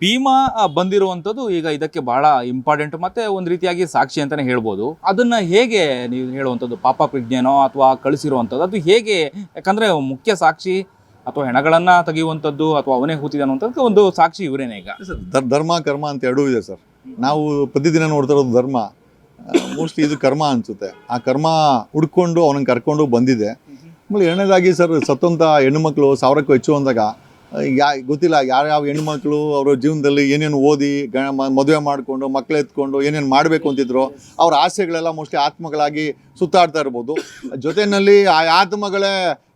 ಭೀಮಾ ಬಂದಿರುವಂಥದ್ದು ಈಗ ಇದಕ್ಕೆ ಬಹಳ ಇಂಪಾರ್ಟೆಂಟ್ ಮತ್ತೆ ಒಂದು ರೀತಿಯಾಗಿ ಸಾಕ್ಷಿ ಅಂತಾನೆ ಹೇಳ್ಬೋದು. ಅದನ್ನ ಹೇಗೆ ನೀವು ಹೇಳುವಂಥದ್ದು ಪಾಪ ಪ್ರಜ್ಞೆನೋ ಅಥವಾ ಕಳಿಸಿರುವಂಥದ್ದು ಅದು ಹೇಗೆ? ಯಾಕಂದ್ರೆ ಮುಖ್ಯ ಸಾಕ್ಷಿ ಅಥವಾ ಹೆಣಗಳನ್ನ ತೆಗೆಯುವಂಥದ್ದು ಅಥವಾ ಅವನೇ ಹೂತಿದ ಅನ್ನುವಂಥದ್ದು ಒಂದು ಸಾಕ್ಷಿ ಇವರೇನೆ. ಈಗ ಧರ್ಮ ಕರ್ಮ ಅಂತ ಎರಡೂ ಇದೆ ಸರ್. ನಾವು ಪ್ರತಿದಿನ ನೋಡ್ತಾ ಇರೋದು ಧರ್ಮ, ಮೋಸ್ಟ್ಲಿ ಇದು ಕರ್ಮ ಅನಿಸುತ್ತೆ. ಆ ಕರ್ಮ ಹುಡ್ಕೊಂಡು ಅವನನ್ನು ಕರ್ಕೊಂಡು ಬಂದಿದೆ. ಆಮೇಲೆ ಎರಡನೇದಾಗಿ ಸರ್, ಸತ್ತಂಥ ಹೆಣ್ಣುಮಕ್ಳು 1000ಕ್ಕೂ ಹೆಚ್ಚು ಅಂದಾಗ ಗೊತ್ತಿಲ್ಲ ಯಾರ್ಯಾವ ಹೆಣ್ಮಕ್ಳು ಅವರ ಜೀವನದಲ್ಲಿ ಏನೇನು ಓದಿ ಮದುವೆ ಮಾಡಿಕೊಂಡು ಮಕ್ಕಳು ಎತ್ಕೊಂಡು ಏನೇನು ಮಾಡಬೇಕು ಅಂತಿದ್ರು, ಅವ್ರ ಆಸೆಗಳೆಲ್ಲ ಮೋಸ್ಟ್ಲಿ ಆತ್ಮಗಳಾಗಿ ಸುತ್ತಾಡ್ತಾ ಇರ್ಬೋದು. ಜೊತೆಯಲ್ಲಿ ಆ ಆತ್ಮಗಳೇ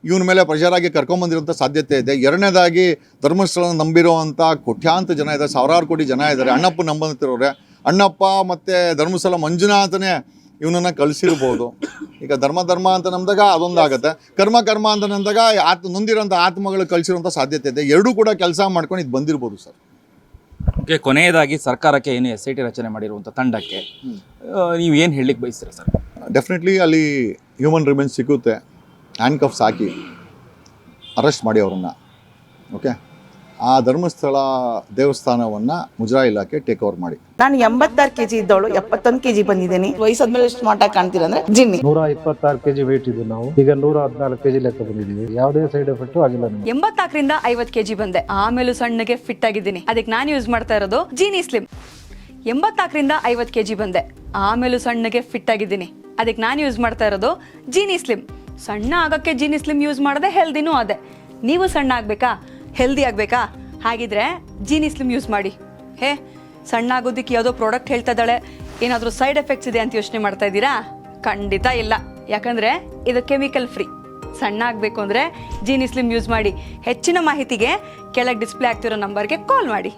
ಇವನ ಮೇಲೆ ಪ್ರೆಷರಾಗಿ ಕರ್ಕೊಂಬಂದಿರೋಂಥ ಸಾಧ್ಯತೆ ಇದೆ. ಎರಡನೇದಾಗಿ ಧರ್ಮಸ್ಥಳ ನಂಬಿರುವಂಥ ಕೋಟ್ಯಾಂತರ ಜನ ಇದ್ದಾರೆ, 1000 ಕೋಟಿ ಜನ ಇದ್ದಾರೆ. ಅಣ್ಣಪ್ಪ ನಂಬಂತಿರೋರೆ, ಅಣ್ಣಪ್ಪ ಮತ್ತು ಧರ್ಮಸ್ಥಳ ಮಂಜುನಾಥನೇ ಇವನನ್ನು ಕಳಿಸಿರ್ಬೋದು. ಈಗ ಧರ್ಮ ಅಂತ ನಂಬಿದಾಗ ಅದೊಂದಾಗುತ್ತೆ, ಕರ್ಮ ಅಂತ ನಂದಾಗ ನೊಂದಿರೋಂಥ ಆತ್ಮಗಳು ಕಳಿಸಿರೋಂಥ ಸಾಧ್ಯತೆ ಇದೆ. ಎರಡೂ ಕೂಡ ಕೆಲಸ ಮಾಡ್ಕೊಂಡು ಇದು ಬಂದಿರ್ಬೋದು ಸರ್. ಓಕೆ, ಕೊನೆಯದಾಗಿ ಸರ್ಕಾರಕ್ಕೆ ಏನು SIT ರಚನೆ ಮಾಡಿರುವಂಥ ತಂಡಕ್ಕೆ ನೀವು ಏನು ಹೇಳಲಿಕ್ಕೆ ಬಯಸ್ತೀರಾ ಸರ್? ಡೆಫಿನೆಟ್ಲಿ ಅಲ್ಲಿ ಹ್ಯೂಮನ್ ರಿಮೆನ್ಸ್ ಸಿಗುತ್ತೆ, ಹ್ಯಾಂಡ್ ಕಫ್ಸ್ ಹಾಕಿ ಅರೆಸ್ಟ್ ಮಾಡಿ ಅವರನ್ನು. ಓಕೆ, ಆ ಧರ್ಮಸ್ಥಳ ದೇವಸ್ಥಾನವನ್ನು ಮುಜರಾಯಿ ಇಲಾಖೆ ಟೇಕ್ ಓವರ್ ಮಾಡಿ. ನಾನು 86 kg ಇದ್ದವಳು 71 kg ಬಂದಿದ್ದೀನಿ. ವಯಸ್ಸಾದ್ಮೇಲೆ ಸ್ಮಾರ್ಟ್ ಆಗಿ ಕಾಣ್ತೀರಾ ಅಂದ್ರೆ ಜಿನ್ನಿ. 126 kg ವೇಟ್ ಇದ್ದು ನಾವು ಈಗ 114 kg ಲೆಕ್ಕ ಬಂದಿದ್ದೀವಿ. ಯಾವುದೇ ಸೈಡ್ ಎಫೆಕ್ಟ್ ಆಗಿಲ್ಲ. 84ರಿಂದ 50 kg ಬಂದೆ, ಆಮೇಲೆ ಸಣ್ಣಗೆ ಫಿಟ್ ಆಗಿದ್ದೀನಿ. ಅದಕ್ಕೆ ನಾನು ಯೂಸ್ ಮಾಡ್ತಾ ಇರೋದು ಜೀನಿ ಸ್ಲಿಮ್. 84ರಿಂದ 50 kg ಬಂದೆ, ಆಮೇಲೆ ಸಣ್ಣಗೆ ಫಿಟ್ ಆಗಿದ್ದೀನಿ. ಅದಕ್ಕೆ ನಾನು ಯೂಸ್ ಮಾಡ್ತಾ ಇರೋದು ಜೀನಿ ಸ್ಲಿಮ್. ಸಣ್ಣ ಆಗಕ್ಕೆ ಜೀನಿ ಸ್ಲಿಮ್ ಯೂಸ್ ಮಾಡದೆ ಹೆಲ್ದಿನೂ ಅದೇ. ನೀವು ಸಣ್ಣ ಆಗ್ಬೇಕಾ, ಹೆಲ್ದಿ ಆಗಬೇಕಾ? ಹಾಗಿದ್ರೆ ಜೀನಿ ಸ್ಲಿಮ್ ಯೂಸ್ ಮಾಡಿ. ಸಣ್ಣ ಆಗೋದಕ್ಕೆ ಯಾವುದೋ ಪ್ರಾಡಕ್ಟ್ ಹೇಳ್ತಾ ಇದ್ದಾಳೆ, ಏನಾದರೂ ಸೈಡ್ ಎಫೆಕ್ಟ್ಸ್ ಇದೆ ಅಂತ ಯೋಚನೆ ಮಾಡ್ತಾ ಇದ್ದೀರಾ? ಖಂಡಿತ ಇಲ್ಲ, ಯಾಕಂದರೆ ಇದು ಕೆಮಿಕಲ್ ಫ್ರೀ. ಸಣ್ಣ ಆಗಬೇಕು ಅಂದರೆ ಜೀನಿ ಸ್ಲಿಮ್ ಯೂಸ್ ಮಾಡಿ. ಹೆಚ್ಚಿನ ಮಾಹಿತಿಗೆ ಕೆಳಗೆ ಡಿಸ್ಪ್ಲೇ ಆಗ್ತಿರೋ ನಂಬರ್ಗೆ ಕಾಲ್ ಮಾಡಿ.